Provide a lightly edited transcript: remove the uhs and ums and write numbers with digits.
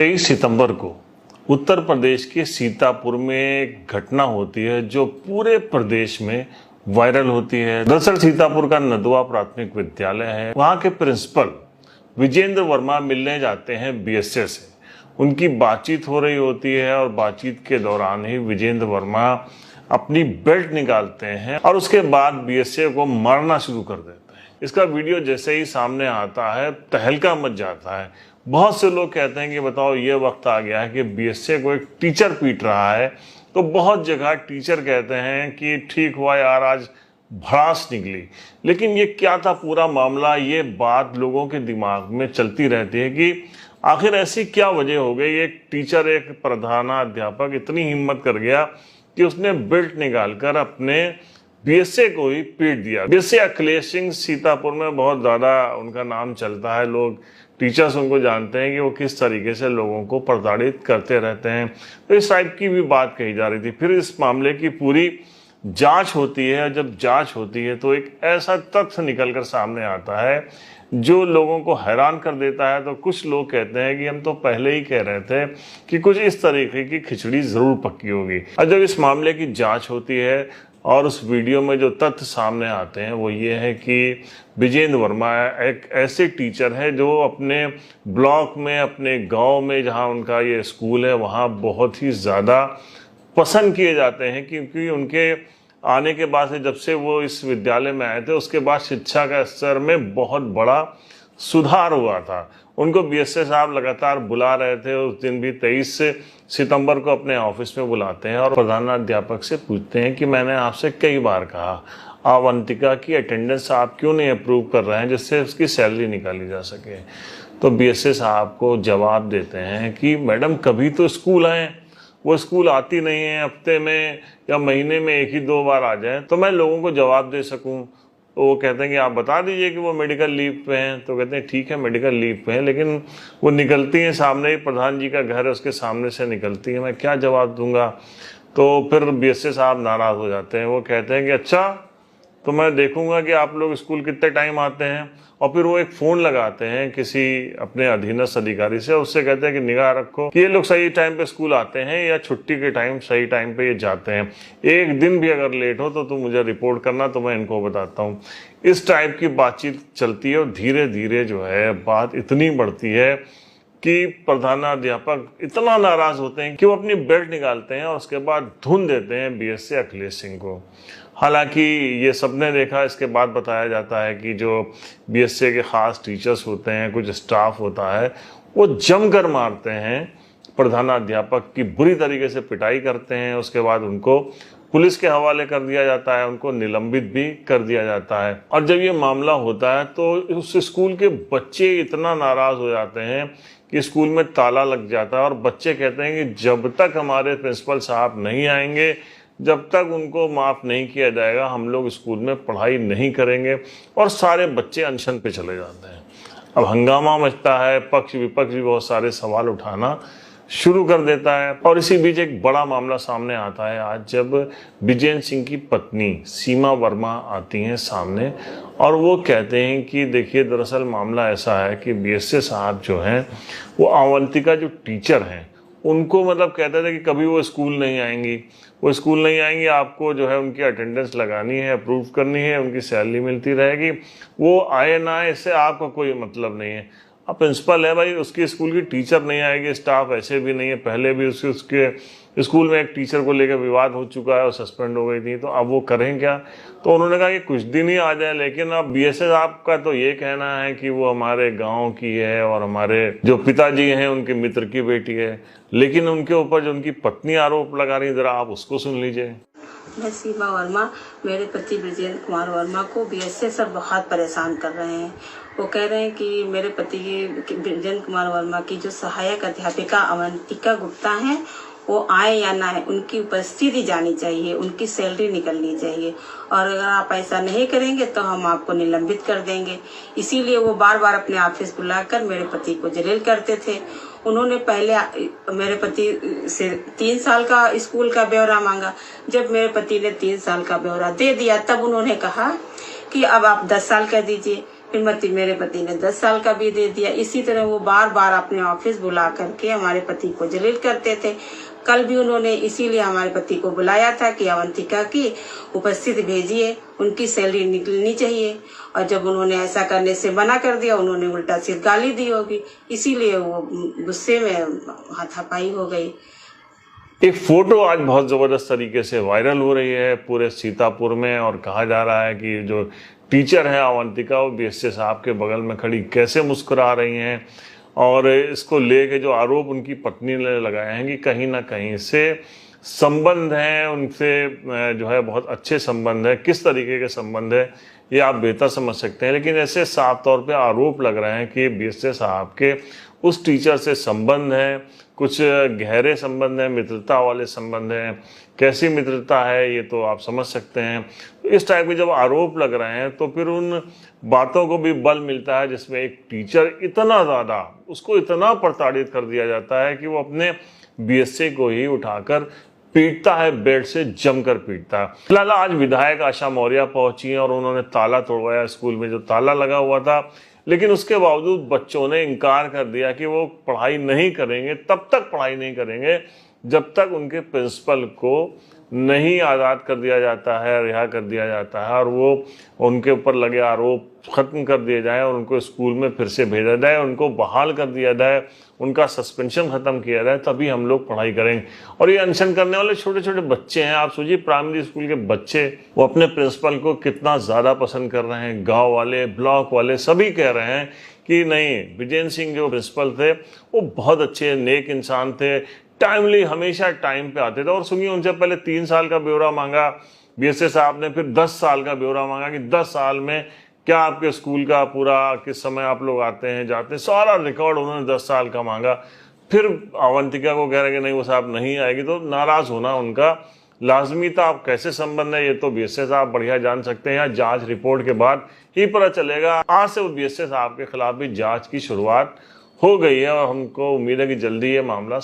23 सितंबर को उत्तर प्रदेश के सीतापुर में एक घटना होती है जो पूरे प्रदेश में वायरल होती है। दरअसल सीतापुर का नदवा प्राथमिक विद्यालय है। वहाँ के प्रिंसिपल विजेंद्र वर्मा मिलने जाते हैं बीएसए से। उनकी बातचीत हो रही होती है और बातचीत के दौरान ही विजेंद्र वर्मा अपनी बेल्ट निकालते हैं और उसके बाद बीएसए को मारना शुरू कर देते हैं। इसका वीडियो जैसे ही सामने आता है तहलका मच जाता है। बहुत से लोग कहते हैं कि बताओ ये वक्त आ गया है कि बीएसए को एक टीचर पीट रहा है, तो बहुत जगह टीचर कहते हैं कि ठीक हुआ यार, आज भड़ास निकली। लेकिन ये क्या था पूरा मामला, ये बात लोगों के दिमाग में चलती रहती है कि आखिर ऐसी क्या वजह हो गई। एक टीचर, एक प्रधानाध्यापक इतनी हिम्मत कर गया कि उसने बेल्ट निकालकर अपने बीएसए को ही पीट दिया। बीएसए अखिलेश सिंह सीतापुर में बहुत ज़्यादा उनका नाम चलता है। लोग टीचर्स उनको जानते हैं कि वो किस तरीके से लोगों को प्रताड़ित करते रहते हैं। तो इस टाइप की भी बात कही जा रही थी। फिर इस मामले की पूरी जांच होती है। जब जांच होती है तो एक ऐसा तथ्य निकल कर सामने आता है जो लोगों को हैरान कर देता है। तो कुछ लोग कहते हैं कि हम तो पहले ही कह रहे थे कि कुछ इस तरीके की खिचड़ी जरूर पक्की होगी। और जब इस मामले की जांच होती है और उस वीडियो में जो तथ्य सामने आते हैं वो ये है कि विजेंद्र वर्मा एक ऐसे टीचर है जो अपने ब्लॉक में, अपने गांव में जहां उनका ये स्कूल है, वहां बहुत ही ज़्यादा पसंद किए जाते हैं। क्योंकि उनके आने के बाद से, जब से वो इस विद्यालय में आए थे, उसके बाद शिक्षा का स्तर में बहुत बड़ा सुधार हुआ था। उनको बीएसए साहब लगातार बुला रहे थे। उस दिन भी 23 सितंबर को अपने ऑफिस में बुलाते हैं और प्रधानाध्यापक से पूछते हैं कि मैंने आपसे कई बार कहा अवंतिका की अटेंडेंस आप क्यों नहीं अप्रूव कर रहे हैं जिससे उसकी सैलरी निकाली जा सके। तो बीएसए साहब को जवाब देते हैं कि मैडम कभी तो स्कूल आए, वो स्कूल आती नहीं है, हफ्ते में या महीने में 1 ही 2 बार आ जाए तो मैं लोगों को जवाब दे सकूं। तो वो कहते हैं कि आप बता दीजिए कि वो मेडिकल लीव पे हैं। तो कहते हैं ठीक है मेडिकल लीव पे हैं, लेकिन वो निकलती हैं, सामने ही प्रधान जी का घर है, उसके सामने से निकलती है, मैं क्या जवाब दूंगा। तो फिर बीएसए साहब नाराज हो जाते हैं। वो कहते हैं कि अच्छा तो मैं देखूंगा कि आप लोग स्कूल कितने टाइम आते हैं। और फिर वो एक फ़ोन लगाते हैं किसी अपने अधीनस्थ अधिकारी से, उससे कहते हैं कि निगाह रखो कि ये लोग सही टाइम पे स्कूल आते हैं या छुट्टी के टाइम सही टाइम पे ये जाते हैं। एक दिन भी अगर लेट हो तो तुम मुझे रिपोर्ट करना, तो मैं इनको बताता हूँ। इस टाइप की बातचीत चलती है और धीरे धीरे जो है बात इतनी बढ़ती है कि प्रधानाध्यापक इतना नाराज होते हैं कि वो अपनी बेल्ट निकालते हैं और उसके बाद धुन देते हैं बीएसए अखिलेश सिंह को। हालांकि ये सबने देखा, इसके बाद बताया जाता है कि जो बीएसए के ख़ास टीचर्स होते हैं, कुछ स्टाफ होता है, वो जमकर मारते हैं प्रधानाध्यापक की, बुरी तरीके से पिटाई करते हैं। उसके बाद उनको पुलिस के हवाले कर दिया जाता है, उनको निलंबित भी कर दिया जाता है। और जब ये मामला होता है तो उस स्कूल के बच्चे इतना नाराज़ हो जाते हैं कि स्कूल में ताला लग जाता है और बच्चे कहते हैं कि जब तक हमारे प्रिंसिपल साहब नहीं आएंगे, जब तक उनको माफ़ नहीं किया जाएगा, हम लोग स्कूल में पढ़ाई नहीं करेंगे। और सारे बच्चे अनशन पे चले जाते हैं। अब हंगामा मचता है, पक्ष विपक्ष भी बहुत सारे सवाल उठाना शुरू कर देता है। और इसी बीच एक बड़ा मामला सामने आता है आज, जब विजेंद्र सिंह की पत्नी सीमा वर्मा आती हैं सामने और वो कहते हैं कि देखिए दरअसल मामला ऐसा है कि बीएसए साहब जो हैं वो अवंतिका जो टीचर हैं उनको मतलब कहते थे कि कभी वो स्कूल नहीं आएंगी, वो स्कूल नहीं आएंगी, आपको जो है उनकी अटेंडेंस लगानी है, अप्रूव करनी है, उनकी सैलरी मिलती रहेगी, वो आए ना आए इससे आपका कोई मतलब नहीं है। अब प्रिंसिपल है भाई, उसकी स्कूल की टीचर नहीं आएगी, स्टाफ ऐसे भी नहीं है। पहले भी उसके स्कूल में एक टीचर को लेकर विवाद हो चुका है और सस्पेंड हो गई थी, तो अब वो करें क्या। तो उन्होंने कहा कि कुछ दिन ही आ जाए। लेकिन अब बीएसए साहब का तो ये कहना है कि वो हमारे गांव की है और हमारे जो पिताजी हैं उनके मित्र की बेटी है। लेकिन उनके ऊपर जो उनकी पत्नी आरोप लगा रही, जरा आप उसको सुन लीजिए। मैं सीमा वर्मा, मेरे पति विजेंद्र कुमार वर्मा को बीएसए सर बहुत परेशान कर रहे हैं। वो कह रहे हैं कि मेरे पति विजेंद्र कुमार वर्मा की जो सहायक अध्यापिका अवंतिका गुप्ता हैं वो आए या ना आए, उनकी उपस्थिति जानी चाहिए, उनकी सैलरी निकलनी चाहिए। और अगर आप ऐसा नहीं करेंगे तो हम आपको निलंबित कर देंगे। इसीलिए वो बार बार अपने ऑफिस बुलाकर मेरे पति को जलील करते थे। उन्होंने पहले मेरे पति से 3 साल का स्कूल का ब्यौरा मांगा। जब मेरे पति ने 3 साल का ब्यौरा दे दिया तब उन्होंने कहा कि अब आप 10 साल कह दीजिए। फिर मेरे पति ने 10 साल का भी दे दिया। इसी तरह वो बार बार अपने ऑफिस बुला करके हमारे पति को जलील करते थे। कल भी उन्होंने इसीलिए हमारे पति को बुलाया था कि अवंतिका की उपस्थिति भेजिए, उनकी सैलरी निकलनी चाहिए। और जब उन्होंने ऐसा करने से मना कर दिया, उन्होंने उल्टा सिर गाली दी होगी, इसीलिए वो गुस्से में हाथापाई हो गई। एक फोटो आज बहुत जबरदस्त तरीके से वायरल हो रही है पूरे सीतापुर में, और कहा जा रहा है कि जो टीचर है अवंतिका, वो बीएसए साहब के बगल में खड़ी कैसे मुस्कुरा रही हैं। और इसको लेके जो आरोप उनकी पत्नी ने लगाए हैं कि कहीं ना कहीं से संबंध हैं उनसे, जो है बहुत अच्छे संबंध है। किस तरीके के संबंध है ये आप बेहतर समझ सकते हैं, लेकिन ऐसे साफ तौर पे आरोप लग रहे हैं कि बीएसए साहब के उस टीचर से संबंध है, कुछ गहरे संबंध हैं, मित्रता वाले संबंध हैं। कैसी मित्रता है ये तो आप समझ सकते हैं। इस टाइप के जब आरोप लग रहे हैं तो फिर उन बातों को भी बल मिलता है जिसमें एक टीचर इतना ज़्यादा, उसको इतना प्रताड़ित कर दिया जाता है कि वो अपने बीएसए को ही उठाकर पीटता है, बेड से जमकर पीटता है। फिलहाल आज विधायक आशा मौर्य पहुंची हैं और उन्होंने ताला तोड़वाया स्कूल में जो ताला लगा हुआ था, लेकिन उसके बावजूद बच्चों ने इनकार कर दिया कि वो पढ़ाई नहीं करेंगे, तब तक पढ़ाई नहीं करेंगे जब तक उनके प्रिंसिपल को नहीं आज़ाद कर दिया जाता है, रिहा कर दिया जाता है और वो उनके ऊपर लगे आरोप ख़त्म कर दिए जाए और उनको स्कूल में फिर से भेजा जाए, उनको बहाल कर दिया जाए, उनका सस्पेंशन ख़त्म किया जाए, तभी हम लोग पढ़ाई करेंगे। और ये अनशन करने वाले छोटे छोटे बच्चे हैं। आप सोचिए प्राइमरी स्कूल के बच्चे वो अपने प्रिंसिपल को कितना ज़्यादा पसंद कर रहे हैं। गाँव वाले, ब्लॉक वाले सभी कह रहे हैं कि नहीं, विजेंद्र सिंह जो प्रिंसिपल थे वो बहुत अच्छे नेक इंसान थे, टाइमली, हमेशा टाइम पे आते थे। और सुनिए, उनसे पहले 3 साल का ब्यौरा मांगा बीएसए साहब ने, फिर 10 साल का ब्यौरा मांगा कि 10 साल में क्या आपके स्कूल का पूरा, किस समय आप लोग आते हैं जाते हैं, सारा रिकॉर्ड उन्होंने 10 साल का मांगा। फिर अवंतिका को कह रहे कि नहीं वो साहब नहीं आएगी, तो नाराज होना उनका लाजमी था। अब कैसे संबंध है ये तो बीएसए साहब बढ़िया जान सकते हैं, जांच रिपोर्ट के बाद ही पता चलेगा। आज से बीएसए साहब के खिलाफ भी जांच की शुरुआत हो गई है और हमको उम्मीद है कि जल्दी ये मामला